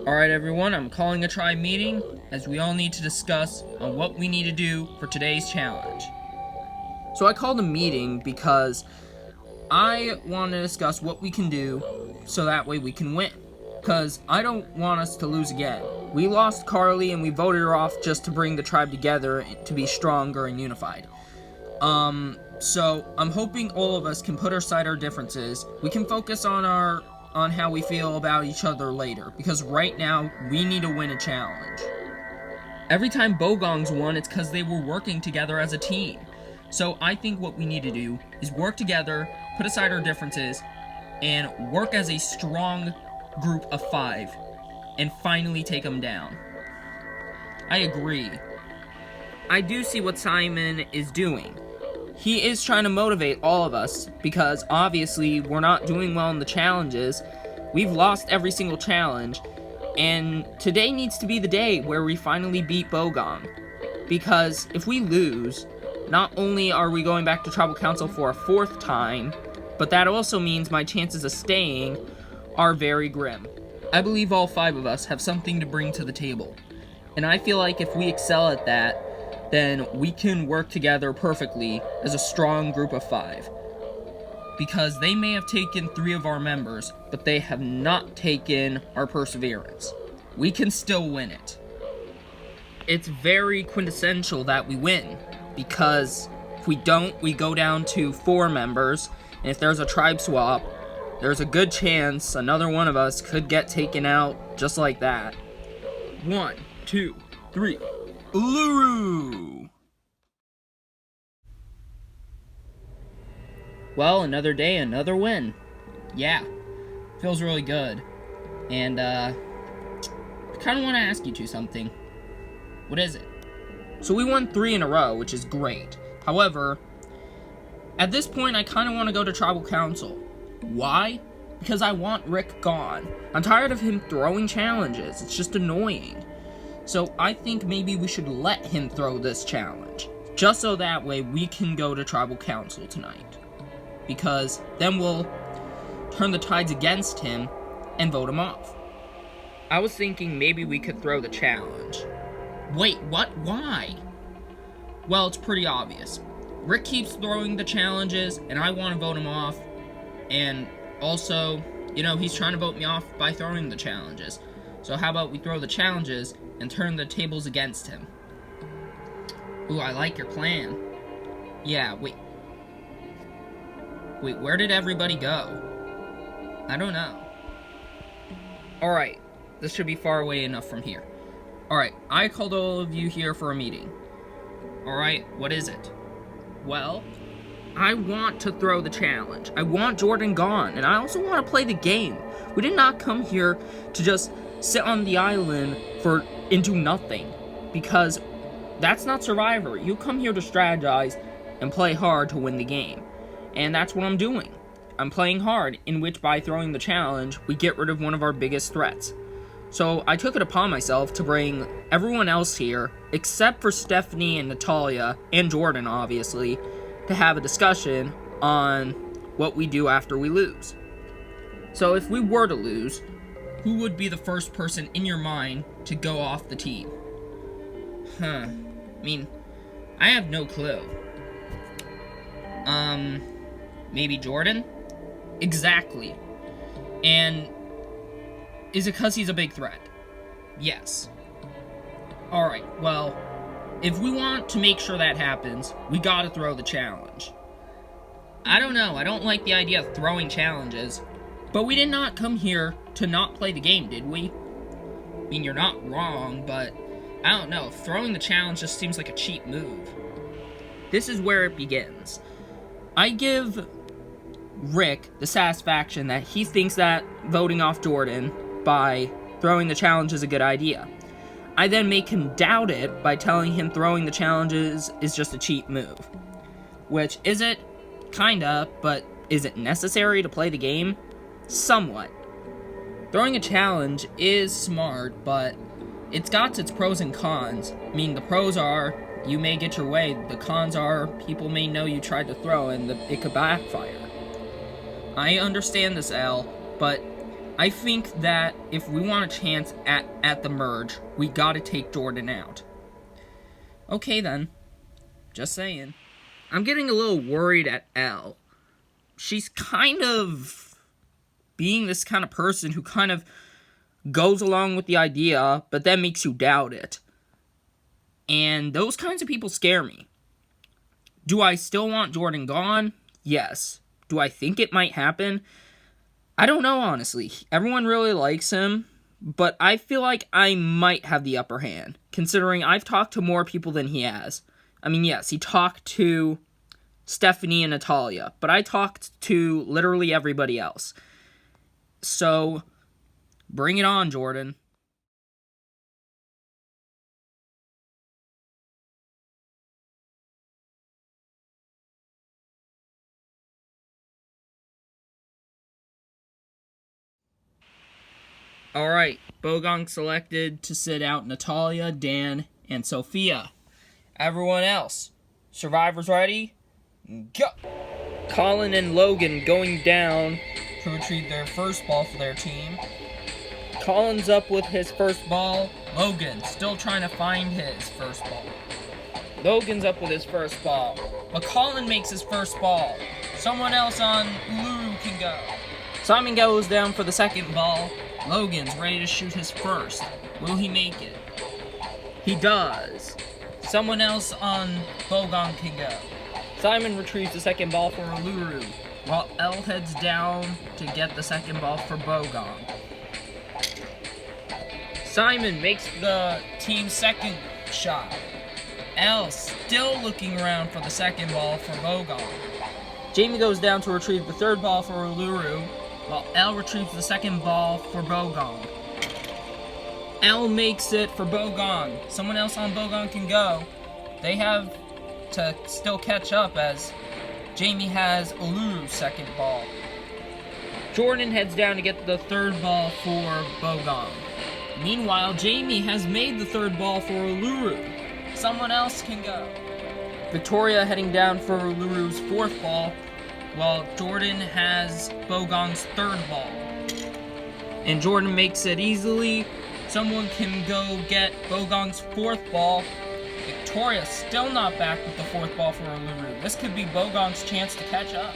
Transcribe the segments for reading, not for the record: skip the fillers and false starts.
Alright everyone, I'm calling a tribe meeting as we all need to discuss on what we need to do for today's challenge. So I called a meeting because I want to discuss what we can do so that way we can win. Because I don't want us to lose again. We lost Carly and we voted her off just to bring the tribe together to be stronger and unified. So I'm hoping all of us can put aside our differences. We can focus on how we feel about each other later, because right now, we need to win a challenge. Every time Bogong's won, it's because they were working together as a team. So I think what we need to do is work together, put aside our differences, and work as a strong group of 5, and finally take them down. I agree. I do see what Simon is doing. He is trying to motivate all of us, because obviously we're not doing well in the challenges. We've lost every single challenge, and today needs to be the day where we finally beat Bogong. Because if we lose, not only are we going back to Tribal Council for a 4th time, but that also means my chances of staying are very grim. I believe all 5 of us have something to bring to the table, and I feel like if we excel at that, then we can work together perfectly as a strong group of 5. Because they may have taken 3 of our members, but they have not taken our perseverance. We can still win it. It's very quintessential that we win, because if we don't, we go down to 4 members, and if there's a tribe swap, there's a good chance another one of us could get taken out just like that. 1, 2, 3. Uluru! Well, another day, another win. Yeah, feels really good. And, I kind of want to ask you two something. What is it? So we won 3 in a row, which is great. However, at this point, I kind of want to go to Tribal Council. Why? Because I want Rick gone. I'm tired of him throwing challenges. It's just annoying. So I think maybe we should let him throw this challenge, just so that way we can go to Tribal Council tonight. Because then we'll turn the tides against him and vote him off. I was thinking maybe we could throw the challenge. Wait, what? Why? Well, it's pretty obvious. Rick keeps throwing the challenges, and I want to vote him off. And also, he's trying to vote me off by throwing the challenges. So how about we throw the challenges and turn the tables against him? Ooh, I like your plan. Yeah, wait, where did everybody go? I don't know. Alright, this should be far away enough from here. Alright, I called all of you here for a meeting. Alright, what is it? Well, I want to throw the challenge. I want Jordan gone, and I also want to play the game. We did not come here to just sit on the island and do nothing, because that's not Survivor. You come here to strategize and play hard to win the game, and that's what I'm doing. I'm playing hard, in which by throwing the challenge, we get rid of one of our biggest threats. So I took it upon myself to bring everyone else here, except for Stephanie and Natalia, and Jordan obviously, to have a discussion on what we do after we lose. So if we were to lose, who would be the first person in your mind to go off the team? I mean, I have no clue. Maybe Jordan? Exactly. And is it because he's a big threat? Yes. Alright, well, if we want to make sure that happens, we gotta throw the challenge. I don't know, I don't like the idea of throwing challenges, but we did not come here to not play the game, did we? I mean, you're not wrong, but I don't know, throwing the challenge just seems like a cheap move. This is where it begins. I give Rick the satisfaction that he thinks that voting off Jordan by throwing the challenge is a good idea. I then make him doubt it by telling him throwing the challenges is just a cheap move. Which, is it? Kinda, but is it necessary to play the game? Somewhat. Throwing a challenge is smart, but it's got its pros and cons. I mean, the pros are, you may get your way. The cons are, people may know you tried to throw and it could backfire. I understand this, Al, but I think that if we want a chance at the merge, we gotta take Jordan out. Okay then. Just saying. I'm getting a little worried at Elle. She's kind of being this kind of person who kind of goes along with the idea, but then makes you doubt it. And those kinds of people scare me. Do I still want Jordan gone? Yes. Do I think it might happen? I don't know, honestly. Everyone really likes him, but I feel like I might have the upper hand, considering I've talked to more people than he has. I mean, yes, he talked to Stephanie and Natalia, but I talked to literally everybody else. So, bring it on, Jordan. Alright, Bogong selected to sit out Natalia, Dan, and Sophia. Everyone else, survivors ready? Go! Colin and Logan going down to retrieve their first ball for their team. Colin's up with his first ball. Logan still trying to find his first ball. Logan's up with his first ball, but Colin makes his first ball. Someone else on Uluru can go. Simon goes down for the second ball. Logan's ready to shoot his first. Will he make it? He does. Someone else on Bogong can go. Simon retrieves the second ball for Uluru, while Elle heads down to get the second ball for Bogong. Simon makes the team's second shot. Elle still looking around for the second ball for Bogong. Jamie goes down to retrieve the third ball for Uluru, while Elle retrieves the second ball for Bogong. Elle makes it for Bogong. Someone else on Bogong can go. They have to still catch up as Jamie has Uluru's second ball. Jordan heads down to get the third ball for Bogong. Meanwhile, Jamie has made the third ball for Uluru. Someone else can go. Victoria heading down for Uluru's fourth ball, while Jordan has Bogong's third ball. And Jordan makes it easily. Someone can go get Bogong's fourth ball. Victoria still not back with the fourth ball for Uluru. This could be Bogong's chance to catch up.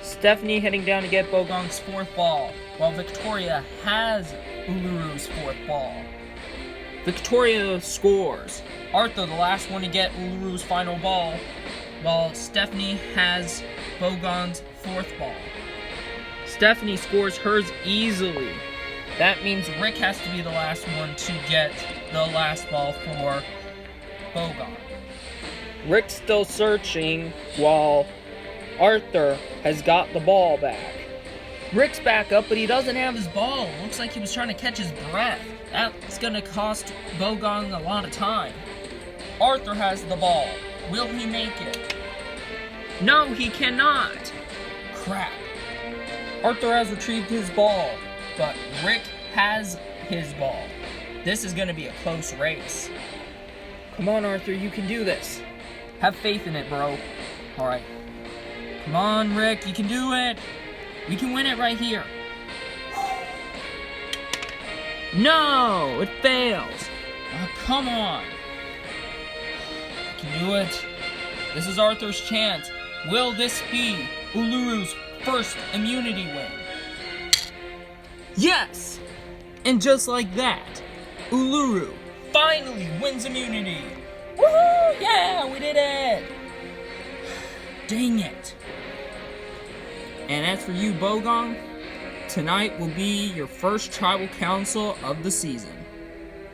Stephanie heading down to get Bogong's fourth ball, while Victoria has Uluru's fourth ball. Victoria scores. Arthur, the last one to get Uluru's final ball, while Stephanie has Bogong's fourth ball. Stephanie scores hers easily. That means Rick has to be the last one to get the last ball for Bogong. Rick's still searching while Arthur has got the ball back. Rick's back up, but he doesn't have his ball. Looks like he was trying to catch his breath. That's gonna cost Bogong a lot of time. Arthur has the ball. Will he make it? No, he cannot. Crap. Arthur has retrieved his ball, but Rick has his ball. This is gonna be a close race. Come on, Arthur, you can do this. Have faith in it, bro. Alright. Come on, Rick, you can do it. We can win it right here. No, it fails. Oh, come on. You can do it. This is Arthur's chance. Will this be Uluru's first immunity win? Yes! And just like that, Uluru finally wins immunity! Woohoo! Yeah, we did it! Dang it. And as for you, Bogong, tonight will be your first tribal council of the season.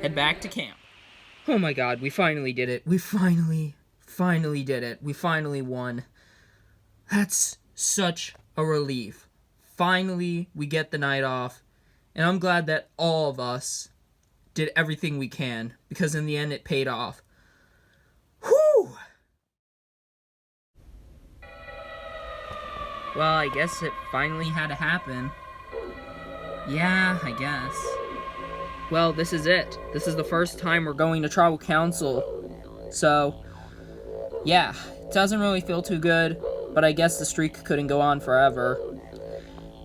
Head back to camp. Oh my god, we finally did it. We finally did it. We finally won. That's such a relief. Finally, we get the night off. And I'm glad that all of us did everything we can, because in the end it paid off. Whew! Well, I guess it finally had to happen. Yeah, I guess. Well, this is it. This is the first time we're going to tribal council. So, yeah, it doesn't really feel too good, but I guess the streak couldn't go on forever.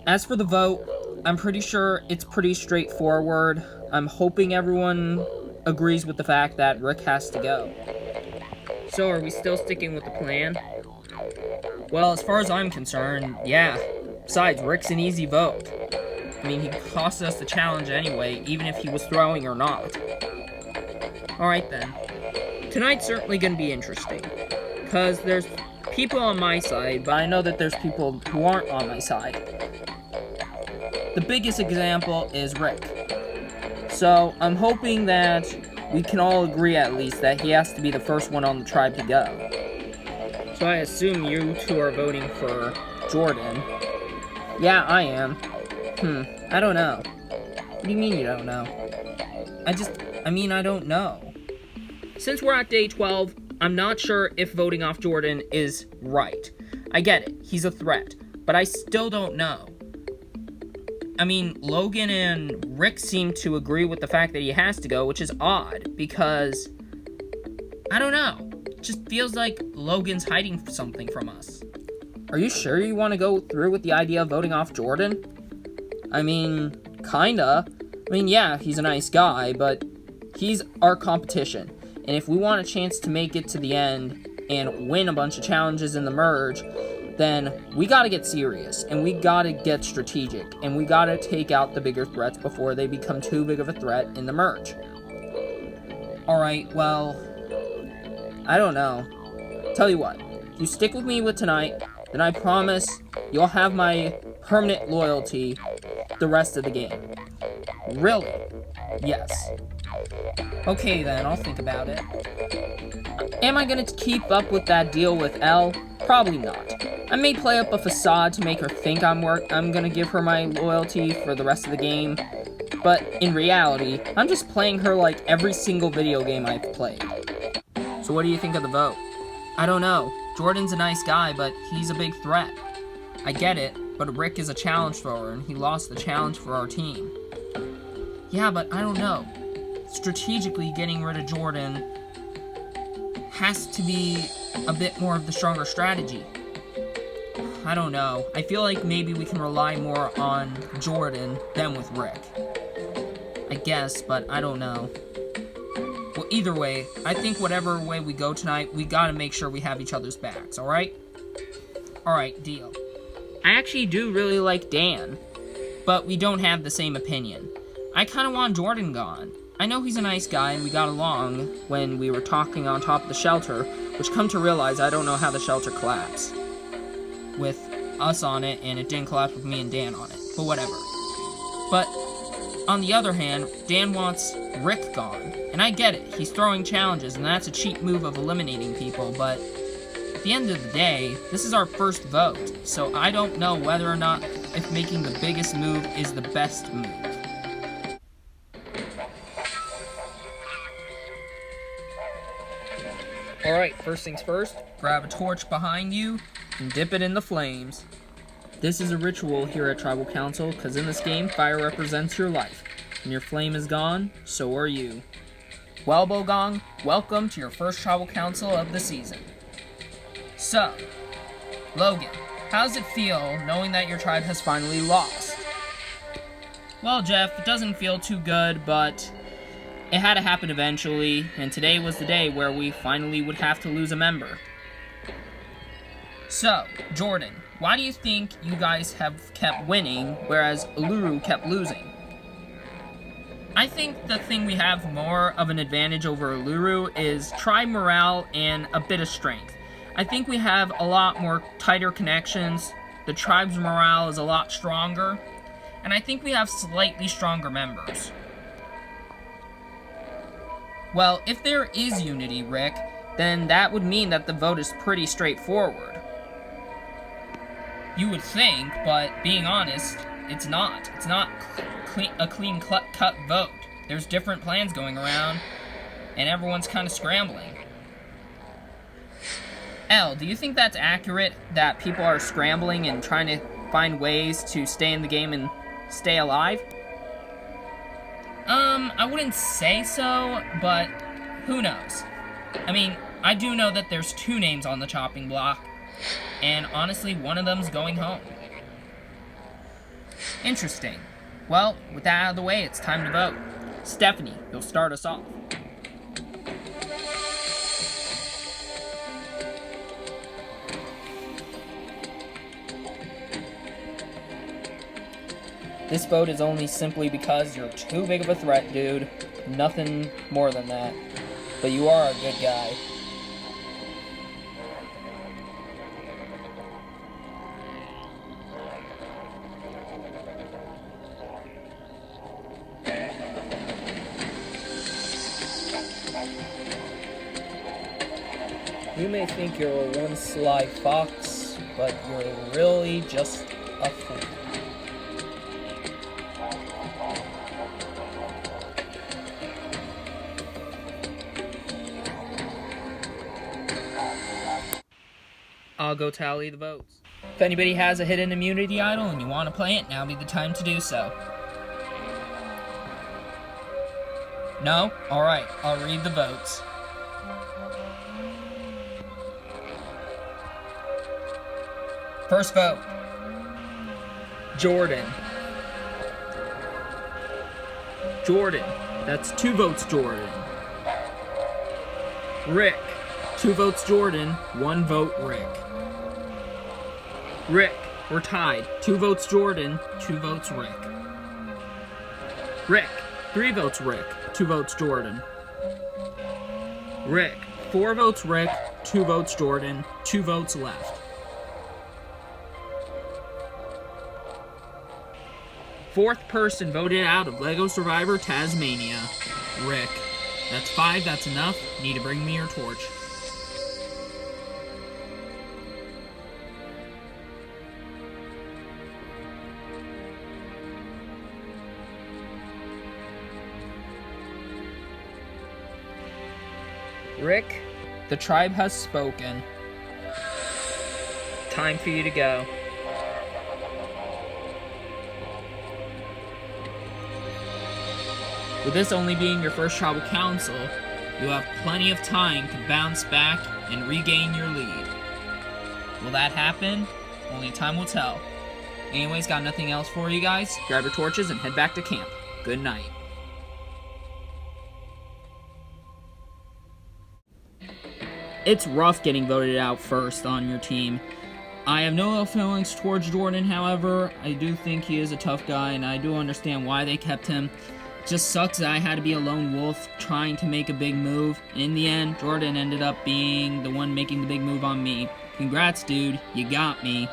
As for the vote, I'm pretty sure it's pretty straightforward. I'm hoping everyone agrees with the fact that Rick has to go. So, are we still sticking with the plan? Well, as far as I'm concerned, yeah. Besides, Rick's an easy vote. I mean, he cost us the challenge anyway, even if he was throwing or not. Alright then. Tonight's certainly going to be interesting. Because there's people on my side, but I know that there's people who aren't on my side. The biggest example is Rick. So, I'm hoping that we can all agree at least that he has to be the first one on the tribe to go. So I assume you two are voting for Jordan. Yeah, I am. I don't know. What do you mean you don't know? I don't know. Since we're at day 12, I'm not sure if voting off Jordan is right. I get it, he's a threat, but I still don't know. I mean, Logan and Rick seem to agree with the fact that he has to go, which is odd, because, I don't know. It just feels like Logan's hiding something from us. Are you sure you want to go through with the idea of voting off Jordan? I mean, kinda. I mean, yeah, he's a nice guy, but he's our competition. And if we want a chance to make it to the end and win a bunch of challenges in the merge, then we gotta get serious, and we gotta get strategic, and we gotta take out the bigger threats before they become too big of a threat in the merge. Alright, well, I don't know. Tell you what, if you stick with me with tonight, then I promise you'll have my permanent loyalty the rest of the game. Really? Yes. Okay then, I'll think about it. Am I gonna keep up with that deal with Elle? Probably not. I may play up a facade to make her think I'm gonna give her my loyalty for the rest of the game, but in reality, I'm just playing her like every single video game I've played. So what do you think of the vote? I don't know. Jordan's a nice guy, but he's a big threat. I get it, but Rick is a challenge thrower, and he lost the challenge for our team. Yeah, but I don't know. Strategically getting rid of Jordan has to be a bit more of the stronger strategy. I don't know. I feel like maybe we can rely more on Jordan than with Rick. I guess, but I don't know. Well, either way, I think whatever way we go tonight, we gotta make sure we have each other's backs, alright? Alright, deal. I actually do really like Dan, but we don't have the same opinion. I kinda want Jordan gone. I know he's a nice guy and we got along when we were talking on top of the shelter, which come to realize I don't know how the shelter collapsed with us on it, and it didn't collapse with me and Dan on it, but whatever. But on the other hand, Dan wants Rick gone, and I get it, he's throwing challenges and that's a cheap move of eliminating people, but at the end of the day, this is our first vote, so I don't know whether or not if making the biggest move is the best move. Alright, first things first, grab a torch behind you and dip it in the flames. This is a ritual here at Tribal Council, because in this game, fire represents your life. When your flame is gone, so are you. Well, Bogong, welcome to your first Tribal Council of the season. So, Logan, how does it feel knowing that your tribe has finally lost? Well, Jeff, it doesn't feel too good, but it had to happen eventually, and today was the day where we finally would have to lose a member. So, Jordan, why do you think you guys have kept winning, whereas Uluru kept losing? I think the thing we have more of an advantage over Uluru is tribe morale and a bit of strength. I think we have a lot more tighter connections, the tribe's morale is a lot stronger, and I think we have slightly stronger members. Well, if there is unity, Rick, then that would mean that the vote is pretty straightforward. You would think, but being honest, it's not. It's not a clean-cut vote. There's different plans going around, and everyone's kind of scrambling. Elle, do you think that's accurate, that people are scrambling and trying to find ways to stay in the game and stay alive? I wouldn't say so, but who knows? I mean, I do know that there's 2 names on the chopping block, and honestly, one of them's going home. Interesting. Well, with that out of the way, it's time to vote. Stephanie, you'll start us off. This vote is only simply because you're too big of a threat, dude. Nothing more than that. But you are a good guy. You may think you're one sly fox, but you're really just a fool. I'll go tally the votes. If anybody has a hidden immunity idol and you want to play it, now be the time to do so. No? Alright, I'll read the votes. First vote. Jordan. Jordan. That's 2 votes, Jordan. Rick. 2 votes, Jordan. 1 vote, Rick. Rick. We're tied. 2 votes, Jordan. 2 votes, Rick. Rick. 3 votes, Rick. 2 votes, Jordan. Rick. 4 votes, Rick. 2 votes, Jordan. 2 votes left. Fourth person voted out of LEGO Survivor Tasmania. Rick. That's 5, that's enough. Need to bring me your torch. Rick, the tribe has spoken. Time for you to go. With this only being your first tribal council, you'll have plenty of time to bounce back and regain your lead. Will that happen? Only time will tell. Anyways, got nothing else for you guys. Grab your torches and head back to camp. Good night. It's rough getting voted out first on your team. I have no ill feelings towards Jordan, however. I do think he is a tough guy, and I do understand why they kept him. Just sucks that I had to be a lone wolf trying to make a big move. In the end, Jordan ended up being the one making the big move on me. Congrats, dude. You got me.